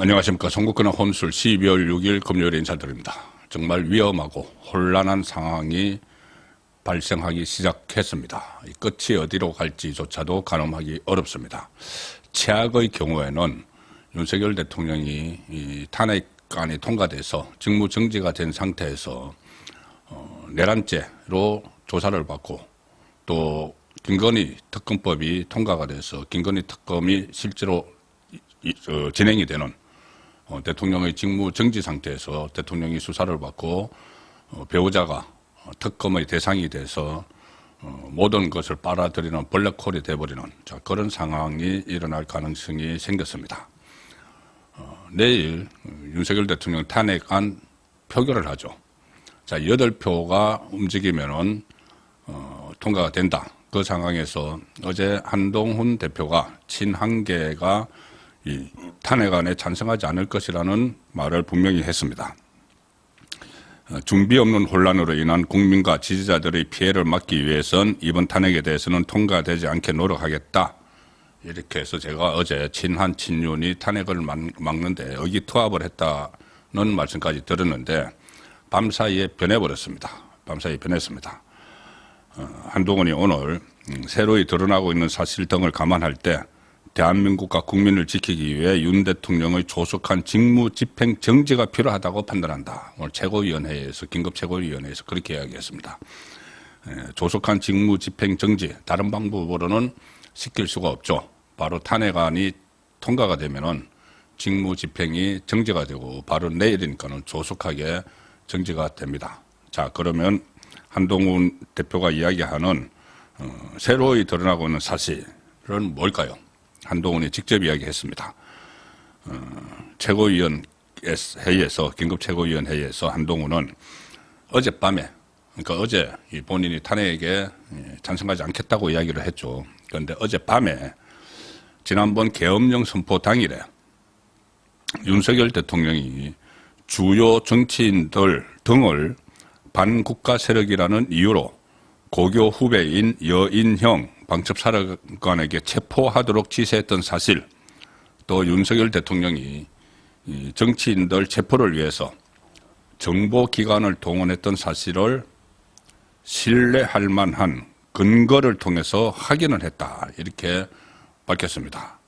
안녕하십니까. 송국근의 혼술 12월 6일 금요일에 인사드립니다. 정말 위험하고 혼란한 상황이 발생하기 시작했습니다. 이 끝이 어디로 갈지조차도 가늠하기 어렵습니다. 최악의 경우에는 윤석열 대통령이 이 탄핵안이 통과돼서 직무정지가 된 상태에서 내란죄로 조사를 받고 또 김건희 특검법이 통과가 돼서 김건희 특검이 실제로 진행이 되는 대통령의 직무정지 상태에서 대통령이 수사를 받고 배우자가 특검의 대상이 돼서 모든 것을 빨아들이는 블랙홀이 돼버리는 그런 상황이 일어날 가능성이 생겼습니다. 내일 윤석열 대통령 탄핵안 표결을 하죠. 자, 8표가 움직이면은 통과가 된다. 그 상황에서 어제 한동훈 대표가 친한계가 이 탄핵안에 찬성하지 않을 것이라는 말을 분명히 했습니다. 준비 없는 혼란으로 인한 국민과 지지자들의 피해를 막기 위해선 이번 탄핵에 대해서는 통과되지 않게 노력하겠다. 이렇게 해서 제가 어제 친한 친윤이 탄핵을 막는데 의기투합을 했다는 말씀까지 들었는데 밤사이에 변해버렸습니다. 밤사이에 변했습니다. 한동훈이 오늘 새로이 드러나고 있는 사실 등을 감안할 때 대한민국과 국민을 지키기 위해 윤 대통령의 조속한 직무집행 정지가 필요하다고 판단한다. 오늘 최고위원회에서 긴급최고위원회에서 그렇게 이야기했습니다. 조속한 직무집행 정지, 다른 방법으로는 시킬 수가 없죠. 바로 탄핵안이 통과가 되면은 직무집행이 정지가 되고 바로 내일이니까는 조속하게 정지가 됩니다. 자, 그러면 한동훈 대표가 이야기하는 새로이 드러나고 있는 사실은 뭘까요? 한동훈이 직접 이야기했습니다. 최고위원 회의에서 긴급 최고위원 회의에서 한동훈은 어젯밤에, 그러니까 어제 본인이 탄핵에 찬성하지 않겠다고 이야기를 했죠. 그런데 어젯밤에 지난번 계엄령 선포 당일에 윤석열 대통령이 주요 정치인들 등을 반국가 세력이라는 이유로 고교 후배인 여인형 방첩사령관에게 체포하도록 지시했던 사실, 또 윤석열 대통령이 정치인들 체포를 위해서 정보기관을 동원했던 사실을 신뢰할 만한 근거를 통해서 확인을 했다. 이렇게 밝혔습니다.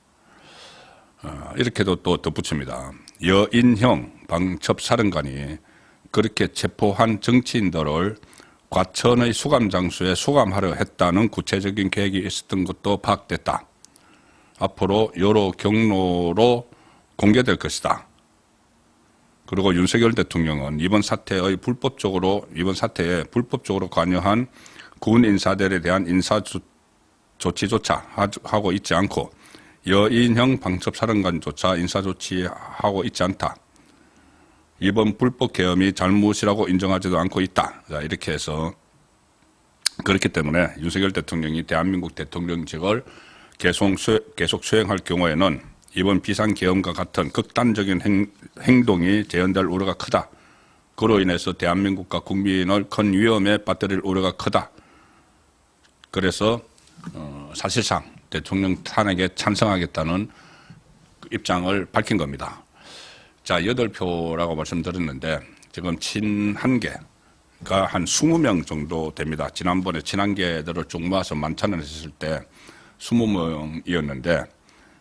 이렇게도 또 덧붙입니다. 여인형 방첩사령관이 그렇게 체포한 정치인들을 과천의 수감 장소에 수감하려 했다는 구체적인 계획이 있었던 것도 파악됐다. 앞으로 여러 경로로 공개될 것이다. 그리고 윤석열 대통령은 이번 사태에 불법적으로 관여한 군 인사들에 대한 인사 조치조차 하고 있지 않고 여인형 방첩사령관조차 인사 조치하고 있지 않다. 이번 불법 계엄이 잘못이라고 인정하지도 않고 있다. 자, 이렇게 해서 그렇기 때문에 윤석열 대통령이 대한민국 대통령직을 계속 수행할 경우에는 이번 비상계엄과 같은 극단적인 행동이 재현될 우려가 크다. 그로 인해서 대한민국과 국민을 큰 위험에 빠뜨릴 우려가 크다. 그래서 사실상 대통령 탄핵에 찬성하겠다는 입장을 밝힌 겁니다. 자, 8표라고 말씀드렸는데 지금 친한계가 한 20명 정도 됩니다. 지난번에 친한계들을 쭉 모아서 만찬을 했을 때 20명이었는데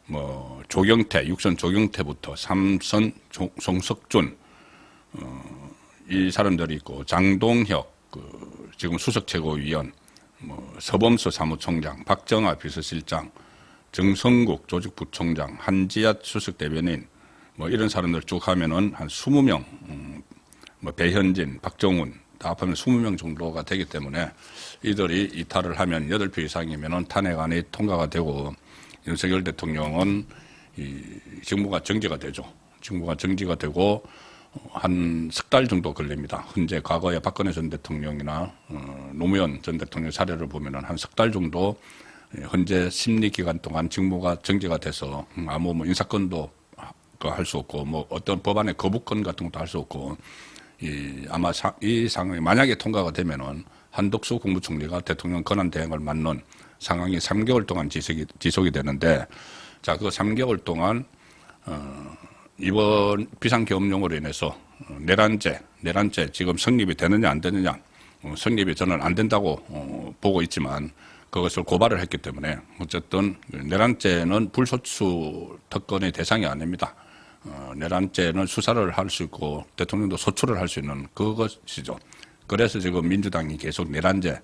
뭐 조경태, 육선 조경태부터 삼선 송석준 이 사람들이 있고 장동혁 지금 수석 최고위원, 뭐 서범수 사무총장, 박정아 비서실장, 정성국 조직부총장, 한지얏 수석 대변인 뭐 이런 사람들 쭉 하면은 한 20명, 뭐 배현진, 박정훈 다 합하면 20명 정도가 되기 때문에 이들이 이탈을 하면 8표 이상이면은 탄핵안이 통과가 되고 윤석열 대통령은 이 직무가 정지가 되죠. 직무가 정지가 되고 한 석 달 정도 걸립니다. 현재 과거에 박근혜 전 대통령이나 노무현 전 대통령 사례를 보면은 한 석 달 정도 현재 심리 기간 동안 직무가 정지가 돼서 아무 뭐 인사권도 할 수 없고 뭐 어떤 법안의 거부권 같은 것도 할 수 없고 아마 이 상황이 만약에 통과가 되면은 한덕수 국무총리가 대통령 권한 대행을 맡는 상황이 3개월 동안 지속이 되는데 자, 그 3개월 동안 이번 비상계엄령으로 인해서 내란죄 지금 성립이 되느냐 안 되느냐, 성립이 저는 안 된다고 보고 있지만 그것을 고발을 했기 때문에 어쨌든 내란죄는 불소추 특권의 대상이 아닙니다. 내란죄는 수사를 할 수 있고 대통령도 소추를 할 수 있는 그것이죠. 그래서 지금 민주당이 계속 내란죄,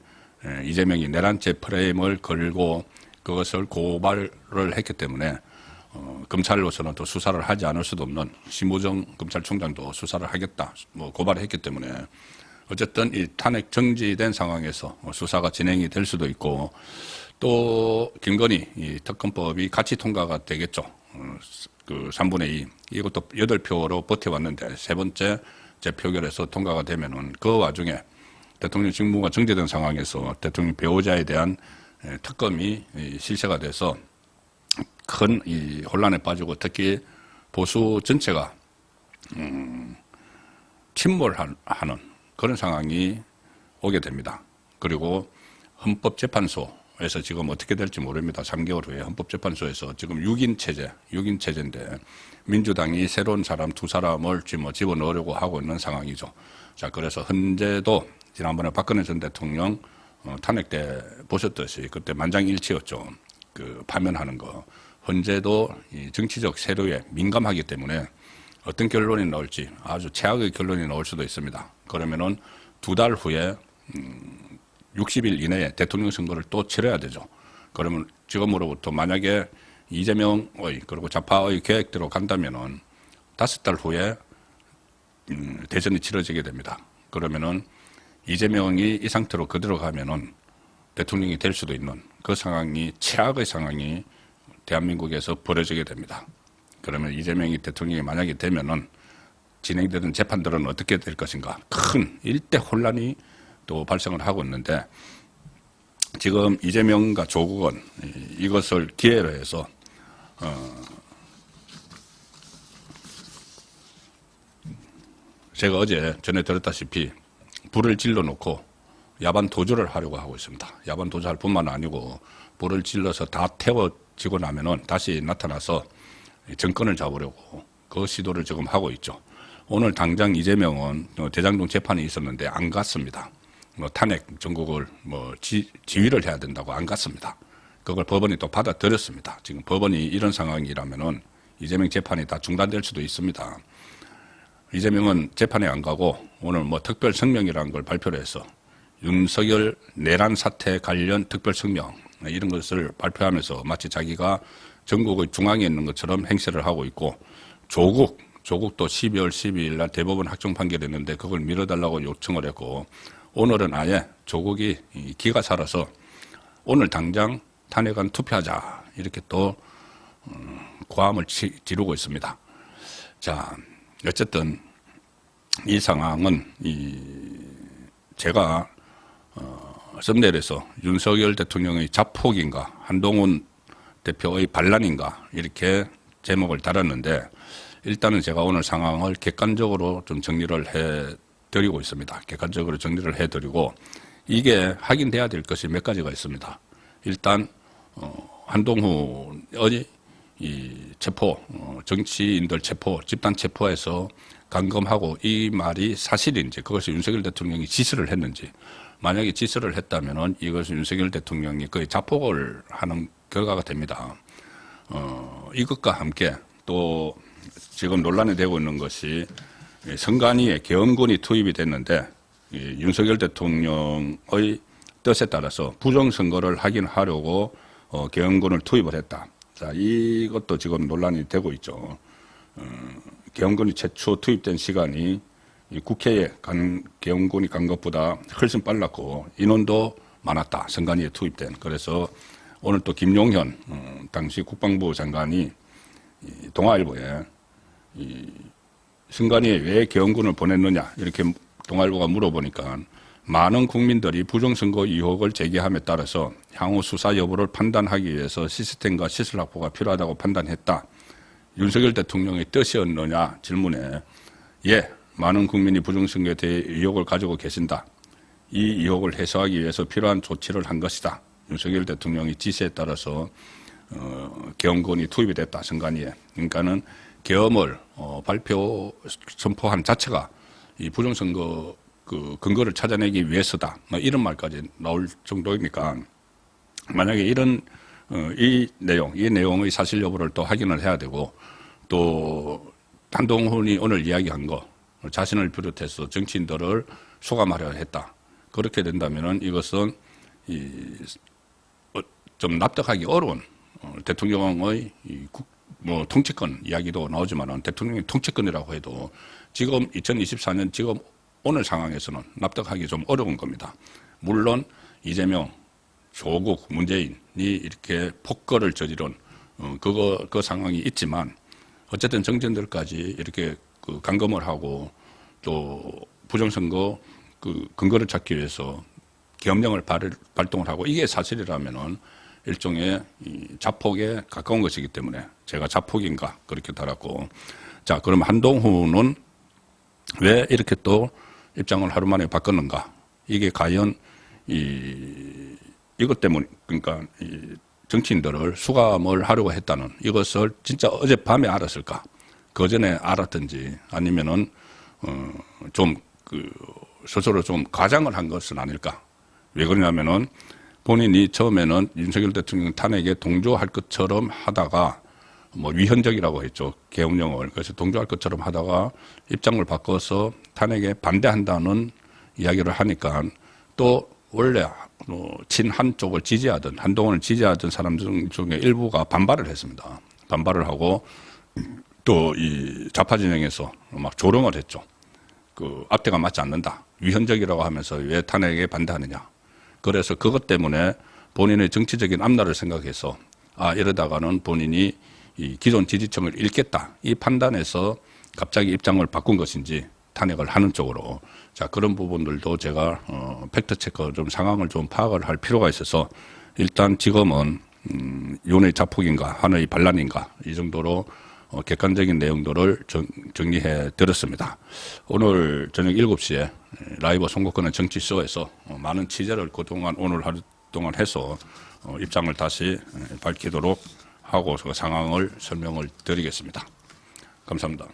이재명이 내란죄 프레임을 걸고 그것을 고발을 했기 때문에 검찰로서는 또 수사를 하지 않을 수도 없는 심우정 검찰총장도 수사를 하겠다, 고발을 했기 때문에 어쨌든 이 탄핵 정지된 상황에서 수사가 진행이 될 수도 있고, 또 김건희 이 특검법이 같이 통과가 되겠죠. 그 3분의 2 이것도 8표로 버텨왔는데 세 번째 재표결에서 통과가 되면은 그 와중에 대통령 직무가 정지된 상황에서 대통령 배우자에 대한 특검이 실시가 돼서 큰 이 혼란에 빠지고 특히 보수 전체가 침몰하는 그런 상황이 오게 됩니다. 그리고 헌법재판소에서 지금 어떻게 될지 모릅니다. 3개월 후에 헌법재판소에서 지금 6인 체제인데 민주당이 새로운 사람 2사람을 지금 집어넣으려고 하고 있는 상황이죠. 자, 그래서 헌재도 지난번에 박근혜 전 대통령 탄핵 때 보셨듯이 그때 만장일치였죠. 그 파면하는 거. 헌재도 이 정치적 세력에 민감하기 때문에 어떤 결론이 나올지 아주 최악의 결론이 나올 수도 있습니다. 그러면은 2달 후에 60일 이내에 대통령 선거를 또 치러야 되죠. 그러면 지금으로부터 만약에 이재명의 그리고 좌파의 계획대로 간다면은 5달 후에 대선이 치러지게 됩니다. 그러면은 이재명이 이 상태로 그대로 가면은 대통령이 될 수도 있는 그 상황이, 최악의 상황이 대한민국에서 벌어지게 됩니다. 그러면 이재명이 대통령이 만약에 되면은 진행되는 재판들은 어떻게 될 것인가, 큰 일대 혼란이 또 발생을 하고 있는데, 지금 이재명과 조국은 이것을 기회로 해서 제가 어제 전에 들었다시피 불을 질러 놓고 야반 도주를 하려고 하고 있습니다. 야반 도주할 뿐만 아니고 불을 질러서 다 태워지고 나면은 다시 나타나서 정권을 잡으려고 그 시도를 지금 하고 있죠. 오늘 당장 이재명은 대장동 재판이 있었는데 안 갔습니다. 탄핵 전국을 지휘를 해야 된다고 안 갔습니다. 그걸 법원이 또 받아들였습니다. 지금 법원이 이런 상황이라면은 이재명 재판이 다 중단될 수도 있습니다. 이재명은 재판에 안 가고 오늘 특별 성명이라는 걸 발표를 해서 윤석열 내란 사태 관련 특별 성명 이런 것을 발표하면서 마치 자기가 전국의 중앙에 있는 것처럼 행세를 하고 있고, 조국도 12월 12일 날 대법원 확정 판결이 있는데 그걸 미뤄달라고 요청을 했고, 오늘은 아예 조국이 기가 살아서 오늘 당장 탄핵안 투표하자 이렇게 또 고함을 지르고 있습니다. 자, 어쨌든 이 상황은 제가 썸네일에서 윤석열 대통령의 자폭인가 한동훈 대표의 반란인가 이렇게 제목을 달았는데, 일단은 제가 오늘 상황을 객관적으로 좀 정리를 해드리고 있습니다. 객관적으로 정리를 해드리고, 이게 확인돼야 될 것이 몇 가지가 있습니다. 일단 한동훈의 이 체포, 정치인들 체포, 집단 체포해서 감금하고 이 말이 사실인지, 그것이 윤석열 대통령이 지시를 했는지, 만약에 지시를 했다면은 이것은 윤석열 대통령이 거의 자폭을 하는 결과가 됩니다. 이것과 함께 또 지금 논란이 되고 있는 것이 선관위에 계엄군이 투입이 됐는데 윤석열 대통령의 뜻에 따라서 부정선거를 하려고 계엄군을 투입을 했다. 자, 이것도 지금 논란이 되고 있죠. 계엄군이 최초 투입된 시간이 국회에 계엄군이 간 것보다 훨씬 빨랐고 인원도 많았다. 선관위에 투입된. 그래서 오늘 또 김용현 당시 국방부 장관이 동아일보에 선관위에 왜 계엄군을 보냈느냐 이렇게 동아일보가 물어보니까, 많은 국민들이 부정선거 의혹을 제기함에 따라서 향후 수사 여부를 판단하기 위해서 시스템과 시설 확보가 필요하다고 판단했다. 윤석열 대통령의 뜻이었느냐 질문에 예, 많은 국민이 부정선거에 대해 의혹을 가지고 계신다. 이 의혹을 해소하기 위해서 필요한 조치를 한 것이다. 윤석열 대통령의 지시에 따라서 계엄군이 투입이 됐다. 선관위에. 그러니까는 계엄을 선포한 자체가 이 부정선거 그 근거를 찾아내기 위해서다. 뭐 이런 말까지 나올 정도이니까 만약에 이런 이 내용의 사실 여부를 또 확인을 해야 되고 또 한동훈이 오늘 이야기한 거 자신을 비롯해서 정치인들을 수감하려 했다. 그렇게 된다면은 이것은 좀 납득하기 어려운 대통령의 뭐 통치권 이야기도 나오지만은 대통령의 통치권이라고 해도 지금 2024년 지금 오늘 상황에서는 납득하기 좀 어려운 겁니다. 물론 이재명, 조국, 문재인이 이렇게 폭거를 저지른 그 상황이 있지만 어쨌든 정치인들까지 이렇게 그 감금을 하고 또 부정선거 그 근거를 찾기 위해서 계엄령을 발동을 하고 이게 사실이라면은 일종의 자폭에 가까운 것이기 때문에 제가 자폭인가 그렇게 달았고, 자 그럼 한동훈은 왜 이렇게 또 입장을 하루 만에 바꿨는가? 이게 과연 이것 때문에 그러니까 정치인들을 수감을 하려고 했다는 이것을 진짜 어젯밤에 알았을까? 그 전에 알았든지 아니면은 좀 스스로 좀 과장을 한 것은 아닐까? 왜 그러냐면은 본인이 처음에는 윤석열 대통령 탄핵에 동조할 것처럼 하다가 뭐 위헌적이라고 했죠. 계엄령을. 그래서 동조할 것처럼 하다가 입장을 바꿔서 탄핵에 반대한다는 이야기를 하니까 또 원래 친한 쪽을 지지하던 한동훈을 지지하던 사람 중에 일부가 반발을 했습니다. 반발을 하고 또 이 좌파 진영에서 막 조롱을 했죠. 그 앞뒤가 맞지 않는다. 위헌적이라고 하면서 왜 탄핵에 반대하느냐. 그래서 그것 때문에 본인의 정치적인 앞날을 생각해서 이러다가는 본인이 이 기존 지지층을 잃겠다. 이 판단에서 갑자기 입장을 바꾼 것인지 탄핵을 하는 쪽으로. 자, 그런 부분들도 제가 팩트체크 좀 상황을 좀 파악을 할 필요가 있어서 일단 지금은 윤의 자폭인가 하나의 반란인가 이 정도로 객관적인 내용들을 정리해 드렸습니다. 오늘 저녁 7시에 라이브 선거권의 정치쇼에서 많은 취재를 그동안 오늘 하루 동안 해서 입장을 다시 밝히도록 하고 그 상황을 설명을 드리겠습니다. 감사합니다.